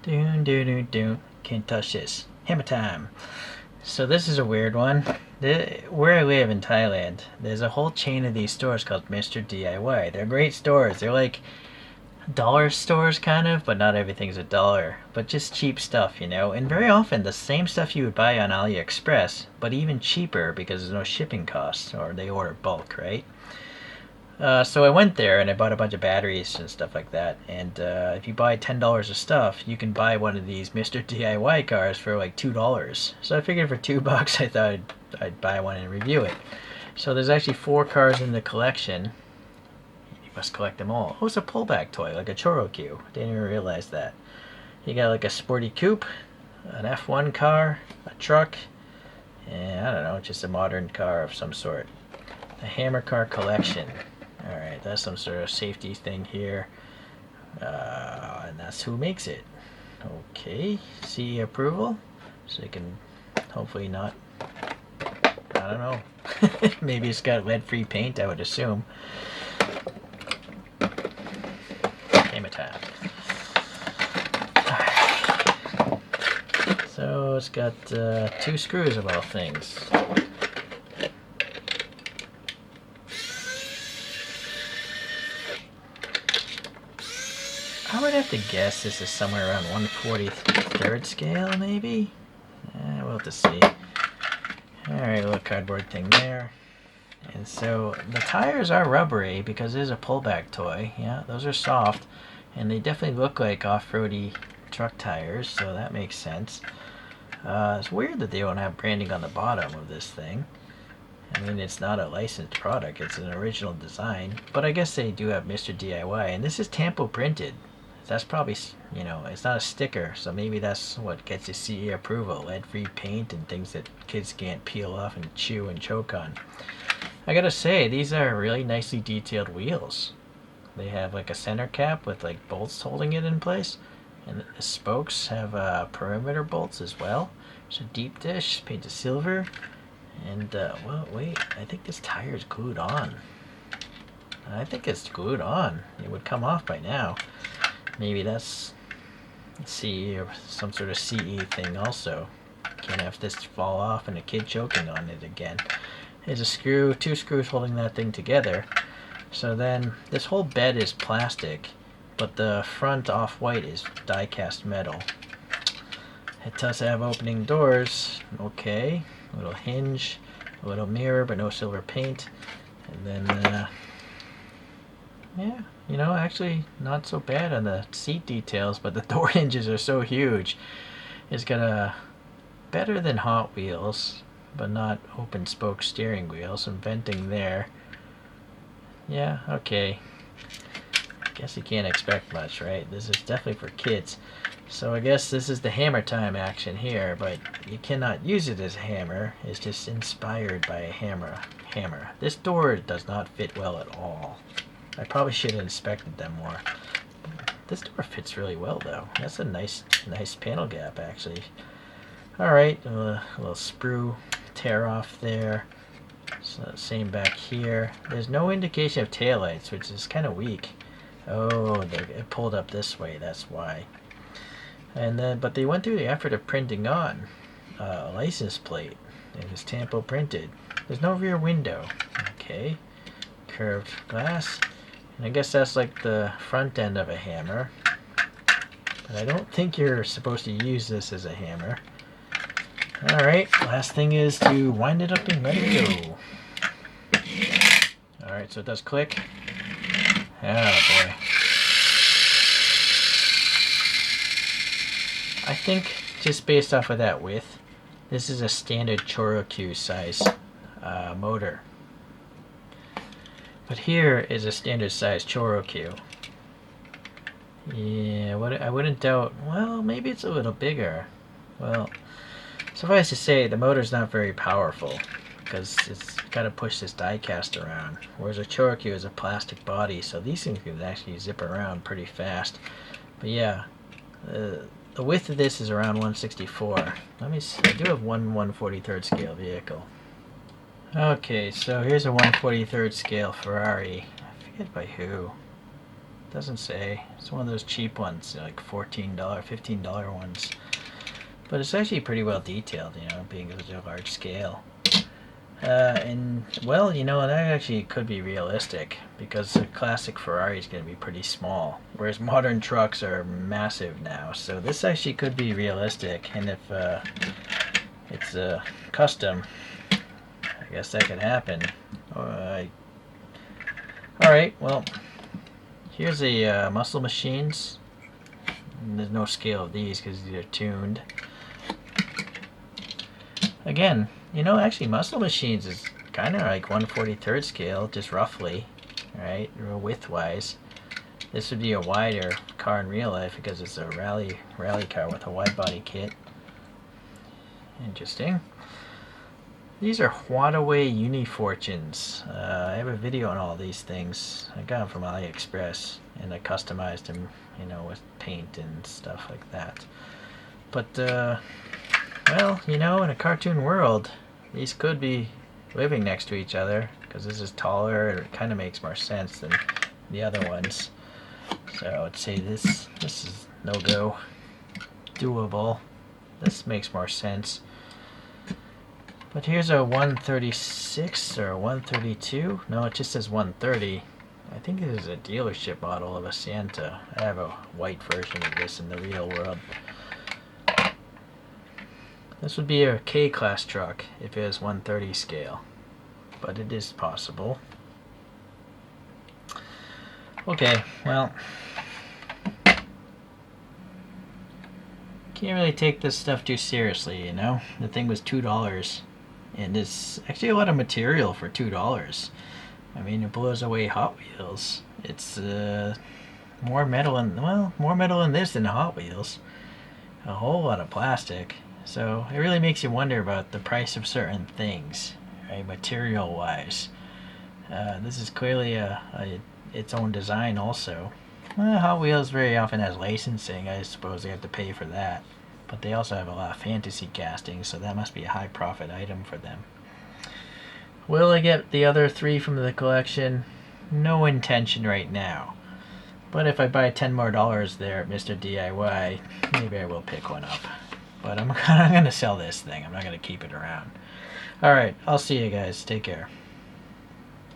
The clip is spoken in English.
Doon, doon, doon, doon. Can't touch this. Hammer time. So this is a weird one. Where I live in Thailand, there's a whole chain of these stores called Mr. D.I.Y. They're great stores. They're like dollar stores kind of, but not everything's a dollar. But just cheap stuff, you know? And very often the same stuff you would buy on AliExpress, but even cheaper because there's no shipping costs, or they order bulk, right? So I went there and I bought a bunch of batteries and stuff like that. And if you buy $10 of stuff, you can buy one of these Mr. DIY cars for like $2. So I figured for $2, I thought I'd buy one and review it. So there's actually 4 cars in the collection. You must collect them all. Oh, it's a pullback toy, like a Choro Q. Didn't even realize that. You got like a sporty coupe, an F1 car, a truck, and I don't know, just a modern car of some sort. A hammer car collection. Alright, that's some sort of safety thing here. And that's who makes it. Okay, CE approval. So you can hopefully not, I don't know. Maybe it's got lead-free paint, I would assume. Hammer time. So it's got 2 screws of all things. I would have to guess this is somewhere around 1/43rd scale, maybe? We'll have to see. Alright, little cardboard thing there. And so the tires are rubbery because it is a pullback toy. Yeah, those are soft. And they definitely look like off-roady truck tires, so that makes sense. It's weird that they don't have branding on the bottom of this thing. I mean, it's not a licensed product, it's an original design. But I guess they do have Mr. DIY, and this is tampo printed. That's probably, you know, it's not a sticker, so maybe that's what gets you CE approval. Lead-free paint and things that kids can't peel off and chew and choke on. I gotta say, these are really nicely detailed wheels. They have like a center cap with like bolts holding it in place, and the spokes have perimeter bolts as well. There's a deep dish painted silver, and well, wait, I think this tire is glued on. I think it's glued on. It would come off by now. Maybe that's CE or some sort of CE thing also. Can't have this fall off and a kid choking on it again. There's a screw, 2 screws holding that thing together. So then this whole bed is plastic, but the front off-white is die-cast metal. It does have opening doors. Okay, a little hinge, a little mirror, but no silver paint. And then yeah, you know, actually not so bad on the seat details, but the door hinges are so huge. It's got a better than Hot Wheels, but not open spoke steering wheel. Some venting there. Yeah, okay. I guess you can't expect much, right? This is definitely for kids. So I guess this is the hammer time action here, but you cannot use it as a hammer. It's just inspired by a hammer. This door does not fit well at all. I probably should have inspected them more. This door fits really well though. That's a nice panel gap actually. Alright, a little sprue tear off there. So same back here. There's no indication of taillights, which is kind of weak. Oh, it pulled up this way, that's why. And then, but they went through the effort of printing on a license plate. It was tampo printed. There's no rear window. Okay. Curved glass. And I guess that's like the front end of a hammer. But I don't think you're supposed to use this as a hammer. Alright, last thing is to wind it up and let it go. Alright, so it does click. Oh boy. I think just based off of that width, this is a standard Choro Q size motor. But here is a standard size Choro Q. Yeah, I wouldn't doubt, well, maybe it's a little bigger. Well, suffice to say, the motor's not very powerful because it's got to push this die cast around. Whereas a Choro Q is a plastic body, so these things can actually zip around pretty fast. But yeah, the width of this is around 164. Let me see, I do have one 1/43rd scale vehicle. Okay, so here's a 1/43rd scale Ferrari. I forget by who. Doesn't say. It's one of those cheap ones, like $14, $15 ones. But it's actually pretty well detailed, you know, being such a large scale. And, well, you know, that actually could be realistic, because a classic Ferrari is going to be pretty small, whereas modern trucks are massive now. So this actually could be realistic, and if it's custom, I guess that could happen. Alright, well, here's a Muscle Machines. And there's no scale of these because these are tuned. Again, you know, actually Muscle Machines is kind of like 1/43rd scale, just roughly, right, width-wise. This would be a wider car in real life because it's a rally car with a wide body kit. Interesting. These are Huataway Unifortunes. I have a video on all these things. I got them from AliExpress, and I customized them, you know, with paint and stuff like that. But, well, you know, in a cartoon world, these could be living next to each other, because this is taller, and it kind of makes more sense than the other ones. So I would say this is no-go. Doable. This makes more sense. But here's a 136 or a 132. No, it just says 130. I think this is a dealership model of a Santa. I have a white version of this in the real world. This would be a K-class truck if it was 130 scale, but it is possible. Okay, well, can't really take this stuff too seriously, you know? The thing was $2, and it's actually a lot of material for $2. I mean, it blows away Hot Wheels. It's more metal in this than Hot Wheels. A whole lot of plastic. So it really makes you wonder about the price of certain things, right, material-wise. This is clearly its own design also. Hot Wheels very often has licensing. I suppose they have to pay for that. But they also have a lot of fantasy casting, so that must be a high-profit item for them. Will I get the other 3 from the collection? No intention right now. But if I buy $10 more there at Mr. D.I.Y, maybe I will pick one up. But I'm going to sell this thing. I'm not going to keep it around. Alright, I'll see you guys. Take care.